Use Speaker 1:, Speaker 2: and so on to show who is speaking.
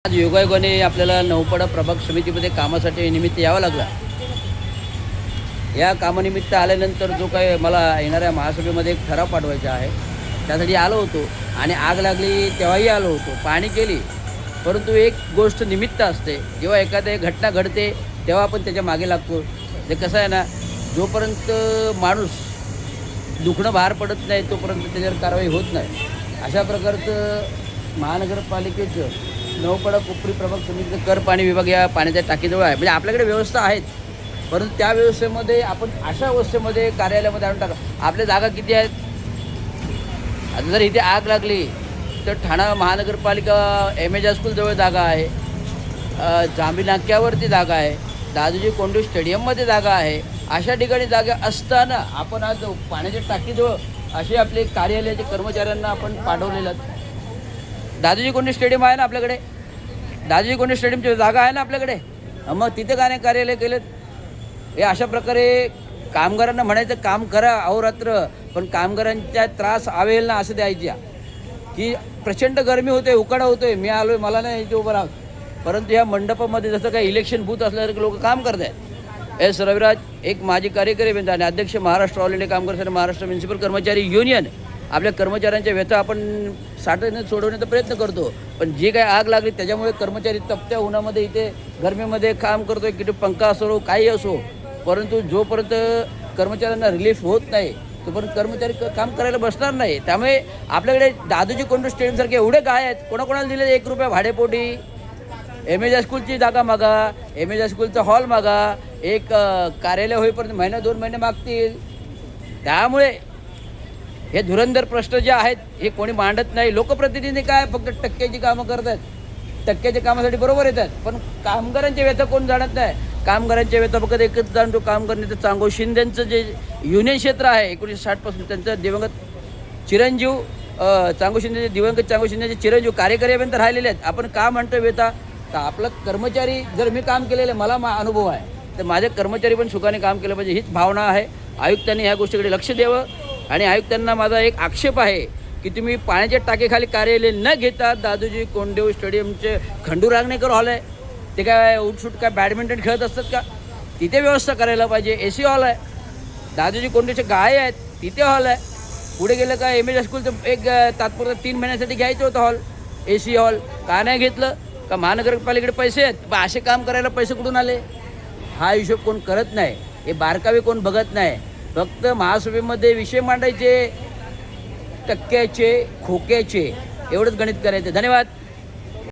Speaker 1: आज योगायोगाने आपल्याला नौपाडा प्रभाग समितीमध्ये कामासाठी निमित्त यावं लागला. या कामानिमित्त आल्यानंतर जो काय मला येणाऱ्या महासभेमध्ये एक ठराव पाठवायचा आहे, त्यासाठी आलो होतो आणि आग लागली तेव्हाही आलो होतो, पाहणी केली. परंतु एक गोष्ट निमित्त असते, जेव्हा एखादी घटना घडते तेव्हा आपण त्याच्या मागे लागतो. ते कसं आहे ना, जोपर्यंत माणूस दुखणं बाहेर पडत नाही तोपर्यंत त्याच्यावर कारवाई होत नाही. अशा प्रकारचं महानगरपालिकेचं नौपाडा कोपरी प्रभाग समितीचं कर पाणी विभाग या पाण्याच्या टाकीजवळ आहे. म्हणजे आपल्याकडे व्यवस्था आहेत, परंतु त्या व्यवस्थेमध्ये आपण अशा व्यवस्थेमध्ये कार्यालयामध्ये आणून टाका. आपल्या जागा किती आहेत? आता जर इथे आग लागली तर ठाणा महानगरपालिका एम.ए. हायस्कूलजवळ जागा आहे, जांभी नाक्यावरती जागा आहे, दादोजी कोंडदेव स्टेडियममध्ये जागा आहे. अशा ठिकाणी जागा असताना आपण आज पाण्याच्या टाकीजवळ असे आपले कार्यालयाचे कर्मचाऱ्यांना आपण पाठवलेलं. दादोजी कोंडदेव स्टेडियम आहे ना आपल्याकडे, दादोजी कोंडदेव स्टेडियमची जागा आहे ना आपल्याकडे, मग तिथे का नाही कार्यालय केलेत? हे अशा प्रकारे कामगारांना म्हणायचं काम करा अहोरात्र, पण कामगारांच्या त्रास आवेल ना असं द्यायच्या की प्रचंड गरमी होते, उकाडा होतोय, मी आलोय, मला नाही इथे उभं राहत. परंतु ह्या मंडपामध्ये जसं काही इलेक्शन बूथ असल्यासारखे लोक काम करत आहेत. एस रविराज एक माजी कार्यकारी आणि अध्यक्ष महाराष्ट्र ऑल इंडिया कामगार संघ महाराष्ट्र म्युन्सिपल कर्मचारी युनियन. आपल्या कर्मचाऱ्यांच्या व्यथा आपण सोडवण्याचा प्रयत्न करतो, पण जी काय आग लागली त्याच्यामुळे कर्मचारी तपत्या उन्हामध्ये इथे गरमीमध्ये काम करतोय, किती पंखा असो काही असो, परंतु जोपर्यंत कर्मचाऱ्यांना रिलीफ होत नाही तोपर्यंत कर्मचारी काम करायला बसणार नाही. त्यामुळे आपल्याकडे दादोजी कोंडदेव स्टेडियमसारखे एवढे काय आहेत, कोणाकोणाला दिले 1 रुपया भाडेपोटी. एम.ए. हायस्कूलची जागा मागा, एम.ए. हायस्कूलचा हॉल मागा, एक कार्यालय होईपर्यंत महिना 2 महिने मागतील. त्यामुळे हे धुरंधर प्रश्न जे आहेत हे कोणी मांडत नाही. लोकप्रतिनिधी काय फक्त टक्क्याची कामं करतात, टक्क्याच्या कामासाठी बरोबर येतात, पण कामगारांच्या व्यथा कोण जाणत नाही. कामगारांच्या व्यथा फक्त एकच जाणतो, काम करण्याचं चांगो शिंदेंचं जे युनियन क्षेत्र आहे 1960पासून त्यांचं दिवंगत चिरंजीव चांगो शिंदे, दिवंगत चांगो शिंदेचे चिरंजीव कार्यकारी अभियंता राहिलेले आहेत. आपण का म्हणतो व्यथा? तर आपलं कर्मचारी जर मी काम केलेलं मला अनुभव आहे, तर माझे कर्मचारी पण सुखाने काम केलं पाहिजे हीच भावना आहे. आयुक्तांनी ह्या गोष्टीकडे लक्ष द्यावं. आणि आयुक्तांना माझा एक आक्षेप आहे की तुम्ही पाण्याच्या टाकीखाली कार्यालय न घेता दादोजी कोंडदेव स्टेडियमचे खंडू रांगणेकर हॉल आहे, ते काय उठसूट काय बॅडमिंटन खेळत असतात का? तिथे व्यवस्था करायला पाहिजे. AC हॉल आहे, दादोजी कोंडदेवचे गाळे आहेत तिथे हॉल आहे. पुढे गेलं का एम.ए. हायस्कूलचं एक तात्पुरतं 3 महिन्यासाठी घ्यायचं होतं हॉल, AC हॉल का नाही घेतलं? का महानगरपालिकेकडे पैसे आहेत, पण असे काम करायला पैसे कुठून आले? हा हिशोब कोण करत नाही, हे बारकावे कोण बघत नाही. फक्त महासभेमध्ये विषय मांडायचे, टक्क्याचे खोक्याचे एवढंच गणित करायचं. धन्यवाद.